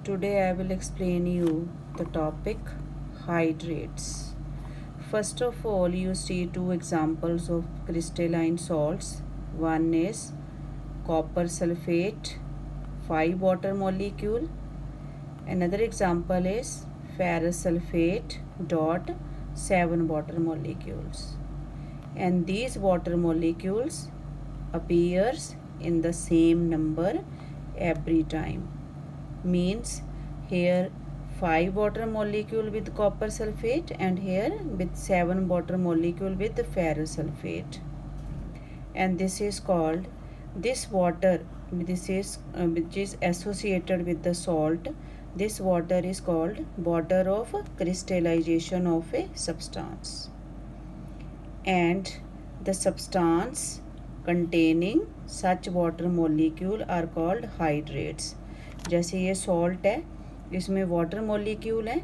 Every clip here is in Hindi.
Today I will explain you the topic hydrates. First of all, you see two examples of crystalline salts. One is copper sulfate 5 water molecule. Another example is ferrous sulfate dot 7 water molecules. And these water molecules appears in the same number every time. Means here 5 water molecule with copper sulfate and here with 7 water molecule with ferrous sulfate, and this is called this water this is which is associated with the salt. This water is called water of crystallization of a substance, and the substance containing such water molecule are called hydrates. जैसे ये सॉल्ट है, इसमें वाटर मॉलिक्यूल है,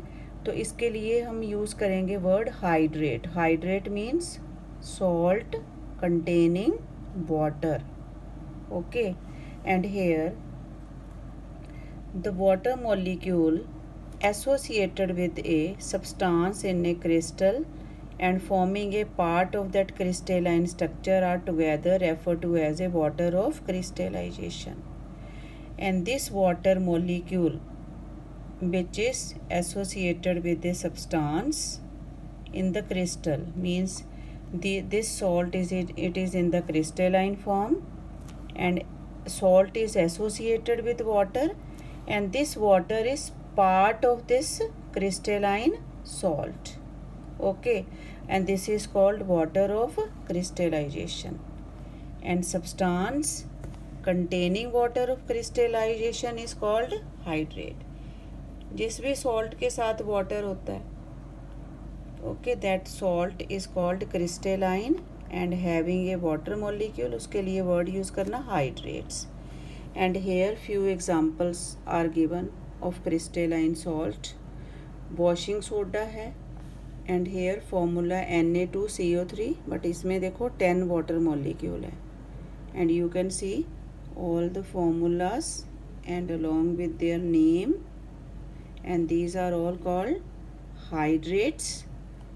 तो इसके लिए हम यूज़ करेंगे word hydrate. Hydrate means salt containing water. Okay, and here the water molecule associated with a substance in a crystal and forming a part of that crystalline structure are together referred to as a water of crystallization. And this water molecule which is associated with a substance in the crystal means this salt is it is in the crystalline form, and salt is associated with water, and this water is part of this crystalline salt. Okay, and this is called water of crystallization. And substance containing water of crystallization is called hydrate. जिस भी सॉल्ट के साथ वाटर होता है, okay, that salt is called crystalline and having a water molecule, उसके लिए वर्ड यूज़ करना hydrates. And here few examples are given of crystalline salt. Washing soda है, and here formula Na2CO3, but इसमें देखो 10 वाटर मॉलिक्यूल है, and you can see all the formulas and along with their name, and these are all called hydrates,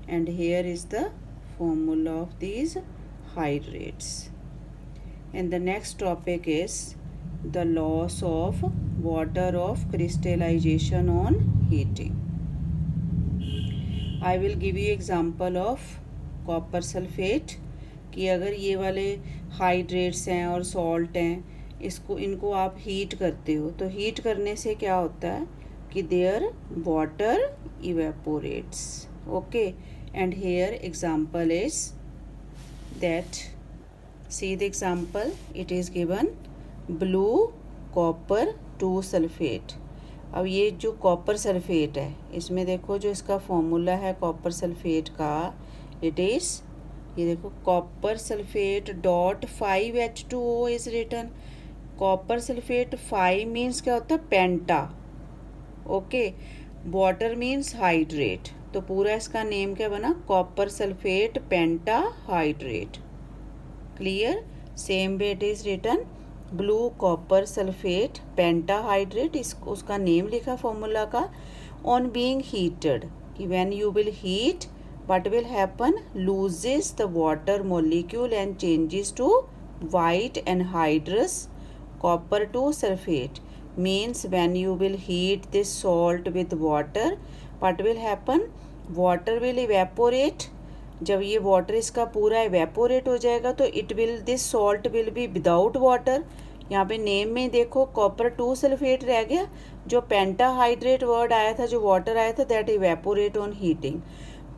and here is the formula of these hydrates. And the next topic is the loss of water of crystallization on heating. I will give you example of copper sulfate कि अगर ये वाले हाइड्रेट्स हैं और सॉल्ट हैं, इनको आप हीट करते हो, तो हीट करने से क्या होता है कि there water evaporates. Okay, and here example is that see the example, it is given blue copper 2 sulphate. अब ये जो कॉपर सल्फेट है, इसमें देखो जो इसका फॉर्मूला है कॉपर सल्फेट का, इट इज़ ये देखो copper sulphate dot 5H2O is written. Copper sulphate 5 means क्या होता है, penta. Okay, water means hydrate, तो पूरा इसका नेम क्या बना, copper sulphate penta hydrate. Clear? Same way it is written blue copper sulphate penta hydrate, उसका नेम लिखा फॉर्मूला का. ऑन बीइंग हीटेड, कि when you will heat what will happen, loses the water molecule and changes to white anhydrous copper 2 sulfate. Means when you will heat this salt with water, what will happen, water will evaporate. जब ये वाटर इसका पूरा evaporate हो जाएगा तो it will this salt will be without water. यहाँ पे नेम में देखो कॉपर 2 सल्फेट रह गया, जो पेंटाहाइड्रेट वर्ड आया था, जो वाटर आया था, दैट इवेपोरेट ऑन हीटिंग.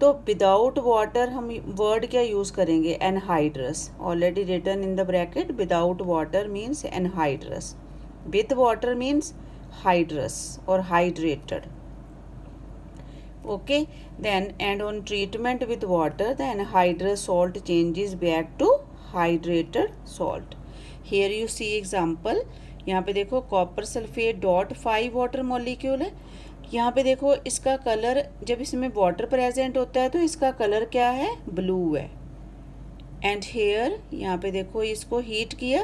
तो विदाउट वाटर हम वर्ड क्या यूज़ करेंगे, anhydrous. Already written in the bracket, without water means anhydrous, with water means hydrous और hydrated. Okay, then and on treatment with water the anhydrous salt changes back to hydrated salt. Here you see example, यहाँ पे देखो copper sulphate dot 5 water molecule है. यहाँ पे देखो इसका कलर, जब इसमें वाटर प्रेजेंट होता है तो इसका कलर क्या है, ब्लू है. एंड हेयर यहाँ पे देखो इसको हीट किया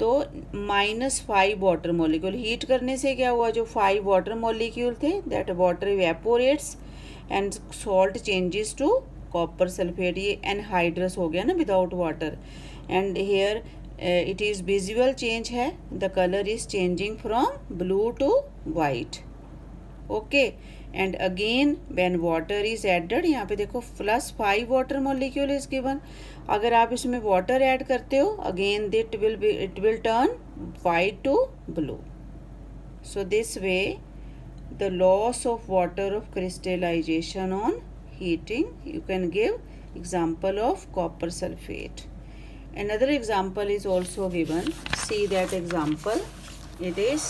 तो -5 वाटर मॉलिक्यूल, हीट करने से क्या हुआ, जो 5 वाटर मॉलिक्यूल थे that water evaporates and salt changes to copper sulphate, ये एनहाइड्रस हो गया ना without water. And here it is visual change है, the colour is changing from blue to white. Okay, and again when water is added, यहाँ पे देखो +5 वाटर मॉलिक्यूल इज गिवन, अगर आप इसमें वाटर ऐड करते हो again it will turn white to blue. So this way the loss of water of crystallization on heating, you can give example of copper sulfate. Another example is also given, see that example, it is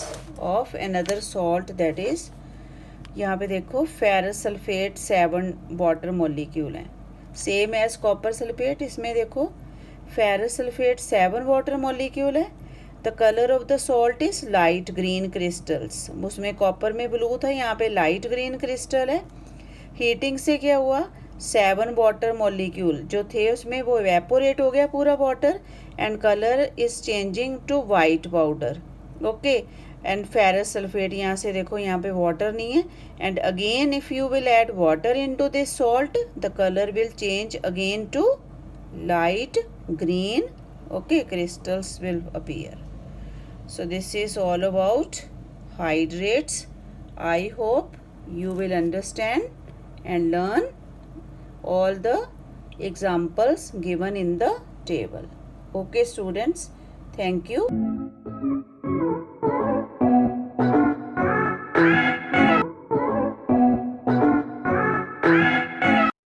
of another salt, that is यहाँ पे देखो फेरस सल्फेट 7 वाटर मॉलिक्यूल हैं, सेम एज कॉपर सल्फेट। इसमें देखो फेरस सल्फेट 7 वाटर मॉलिक्यूल है, the colour of the salt is light green crystals, उसमें कॉपर में ब्लू था, यहाँ पे लाइट ग्रीन क्रिस्टल है। हीटिंग से क्या हुआ, 7 वाटर मॉलिक्यूल जो थे उसमें वो इवेपोरेट हो गया पूरा water, and colour is changing to white powder. Okay, and ferrous sulphate, यहाँ से देखो यहाँ पे वाटर नहीं है, and again if you will add water into this salt the colour will change again to light green. Okay, crystals will appear. So this is all about hydrates. I hope you will understand and learn all the examples given in the table. Okay students, thank you.